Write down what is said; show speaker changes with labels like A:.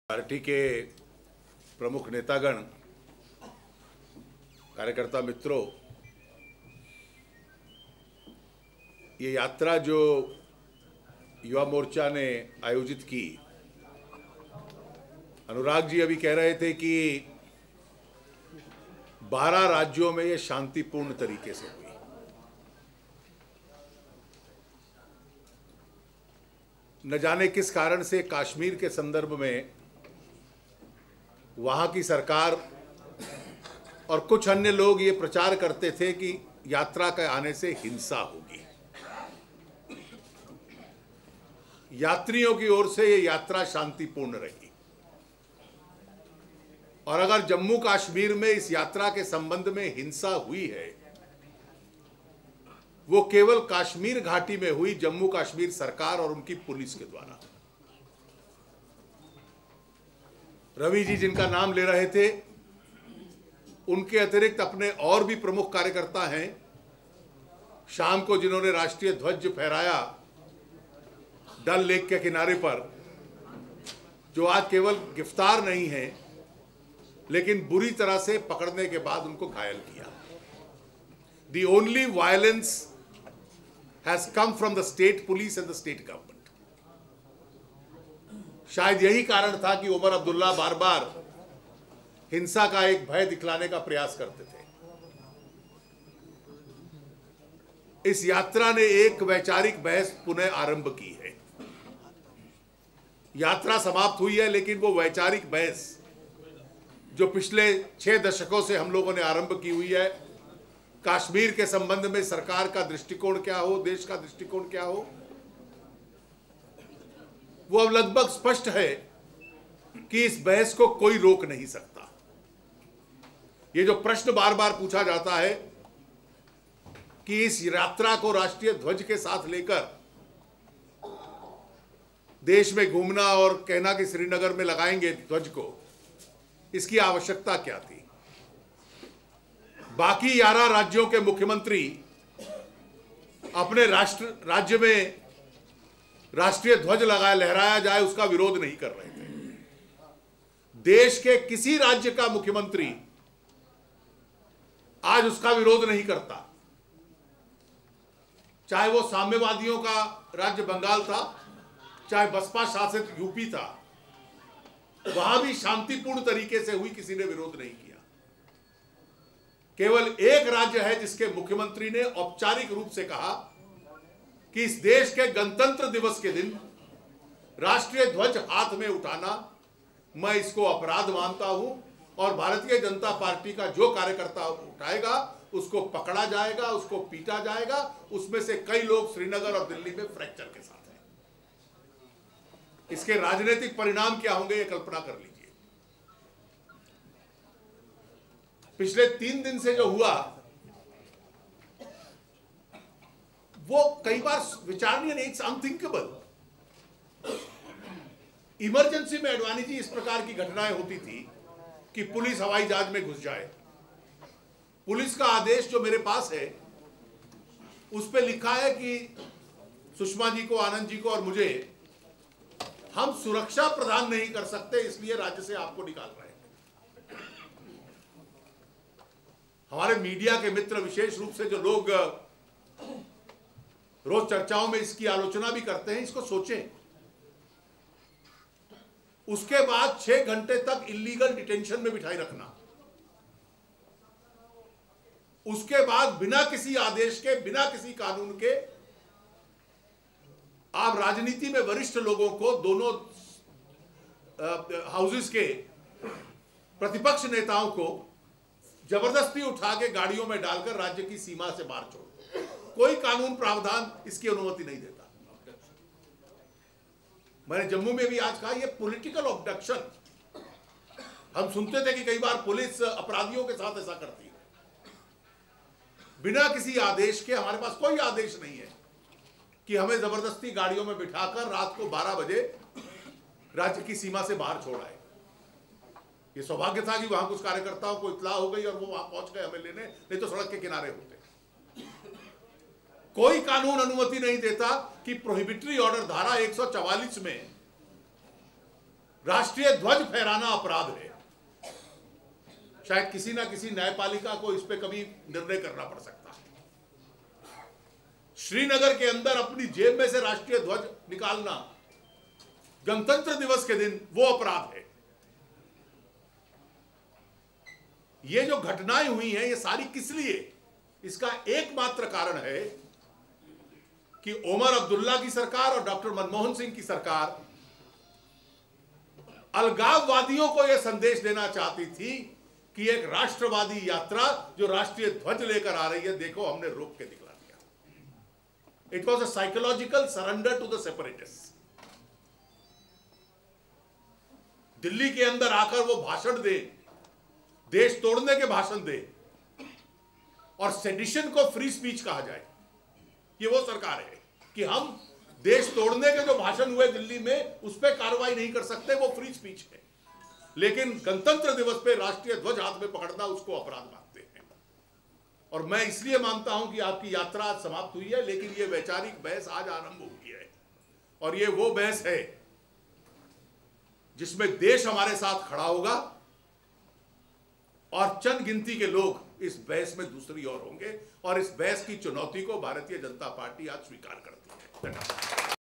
A: Party के प्रमुख नेतागण, कार्यकर्ता मित्रों, ये यात्रा जो युवा मोर्चा ने आयोजित की, अनुराग जी अभी कह रहे थे कि 12 राज्यों में ये शांतिपूर्ण तरीके से हुई। न जाने किस कारण से कश्मीर के संदर्भ में वहाँ की सरकार और कुछ अन्य लोग ये प्रचार करते थे कि यात्रा के आने से हिंसा होगी। यात्रियों की ओर से ये यात्रा शांतिपूर्ण रही और अगर जम्मू कश्मीर में इस यात्रा के संबंध में हिंसा हुई है, वो केवल कश्मीर घाटी में हुई जम्मू कश्मीर सरकार और उनकी पुलिस के द्वारा। रवि जी जिनका नाम ले रहे थे, उनके अतिरिक्त अपने और भी प्रमुख कार्यकर्ता हैं। शाम को जिन्होंने राष्ट्रीय ध्वज फहराया डल लेक के किनारे पर, जो आज केवल गिरफ्तार नहीं है लेकिन बुरी तरह से पकड़ने के बाद उनको घायल किया। The only violence has come from the state police and the state government. शायद यही कारण था कि उमर अब्दुल्ला बार बार हिंसा का एक भय दिखलाने का प्रयास करते थे। इस यात्रा ने एक वैचारिक बहस पुनः आरंभ की है। यात्रा समाप्त हुई है, लेकिन वो वैचारिक बहस जो पिछले 6 दशकों से हम लोगों ने आरंभ की हुई है, कश्मीर के संबंध में सरकार का दृष्टिकोण क्या हो, देश का दृष्टिकोण क्या हो, वो अब लगभग स्पष्ट है कि इस बहस को कोई रोक नहीं सकता। ये जो प्रश्न बार बार पूछा जाता है कि इस यात्रा को राष्ट्रीय ध्वज के साथ लेकर देश में घूमना और कहना कि श्रीनगर में लगाएंगे ध्वज को, इसकी आवश्यकता क्या थी? बाकी 11 राज्यों के मुख्यमंत्री अपने राज्य में राष्ट्रीय ध्वज लहराया जाए उसका विरोध नहीं कर रहे थे। देश के किसी राज्य का मुख्यमंत्री आज उसका विरोध नहीं करता, चाहे वो साम्यवादियों का राज्य बंगाल था, चाहे बसपा शासित यूपी था, वहां भी शांतिपूर्ण तरीके से हुई, किसी ने विरोध नहीं किया। केवल एक राज्य है जिसके मुख्यमंत्री ने औपचारिक रूप से कहा कि इस देश के गणतंत्र दिवस के दिन राष्ट्रीय ध्वज हाथ में उठाना, मैं इसको अपराध मानता हूं और भारतीय जनता पार्टी का जो कार्यकर्ता उठाएगा उसको पकड़ा जाएगा, उसको पीटा जाएगा। उसमें से कई लोग श्रीनगर और दिल्ली में फ्रैक्चर के साथ हैं। इसके राजनीतिक परिणाम क्या होंगे, ये कल्पना कर लीजिए। पिछले 3 दिन से जो हुआ वो कई बार विचारणीय नहीं, इट्स अनथिंकेबल। इमरजेंसी में अडवाणी जी इस प्रकार की घटनाएं होती थी कि पुलिस हवाई जहाज में घुस जाए। पुलिस का आदेश जो मेरे पास है उस पे लिखा है कि सुषमा जी को, आनंद जी को और मुझे हम सुरक्षा प्रदान नहीं कर सकते, इसलिए राज्य से आपको निकाल रहे हैं। हमारे मीडिया के मित्र, विशेष रूप से जो लोग रोज चर्चाओं में इसकी आलोचना भी करते हैं, इसको सोचें। उसके बाद 6 घंटे तक इलीगल डिटेंशन में बिठाई रखना, उसके बाद बिना किसी आदेश के, बिना किसी कानून के, आप राजनीति में वरिष्ठ लोगों को, दोनों हाउसेस के प्रतिपक्ष नेताओं को जबरदस्ती उठा के गाड़ियों में डालकर राज्य की सीमा से बाहर छोड़, कोई कानून प्रावधान इसकी अनुमति नहीं देता। मैंने जम्मू में भी आज कहा, यह पॉलिटिकल ऑब्डक्शन। हम सुनते थे कि कई बार पुलिस अपराधियों के साथ ऐसा करती है, बिना किसी आदेश के। हमारे पास कोई आदेश नहीं है कि हमें जबरदस्ती गाड़ियों में बिठाकर रात को 12 बजे राज्य की सीमा से बाहर छोड़ाए। ये सौभाग्य था कि वहां कुछ कार्यकर्ताओं को इत्तला हो गई और वो वहां पहुंच गए हमें लेने, नहीं तो सड़क के किनारे होते। कोई कानून अनुमति नहीं देता कि प्रोहिबिटरी ऑर्डर धारा 144 में राष्ट्रीय ध्वज फहराना अपराध है। शायद किसी ना किसी न्यायपालिका को इस पे कभी निर्णय करना पड़ सकता है। श्रीनगर के अंदर अपनी जेब में से राष्ट्रीय ध्वज निकालना गणतंत्र दिवस के दिन वो अपराध है। ये जो घटनाएं हुई हैं ये सारी किस लिए? इसका एकमात्र कारण है कि ओमर अब्दुल्ला की सरकार और डॉक्टर मनमोहन सिंह की सरकार अलगाववादियों को यह संदेश देना चाहती थी कि एक राष्ट्रवादी यात्रा जो राष्ट्रीय ध्वज लेकर आ रही है, देखो हमने रोक के दिखला दिया। It was a psychological surrender to the separatist. Delhi के अंदर आकर वो भाषण दे, देश तोड़ने के भाषण दे और सेडिशन को फ्री स्पीच कहा जाए। ये वो सरकार है कि हम देश तोड़ने के जो भाषण हुए दिल्ली में उस पर कार्रवाई नहीं कर सकते, वो फ्री स्पीच है, लेकिन गणतंत्र दिवस पे राष्ट्रीय ध्वज हाथ में पकड़ना उसको अपराध मानते हैं। और मैं इसलिए मानता हूं कि आपकी यात्रा आज समाप्त हुई है, लेकिन ये वैचारिक बहस आज आरंभ हुई है और ये वो बहस है जिसमें देश हमारे साथ खड़ा होगा और चंद गिनती के लोग इस बहस में दूसरी ओर होंगे और इस बहस की चुनौती को भारतीय जनता पार्टी आज स्वीकार करती है। धन्यवाद।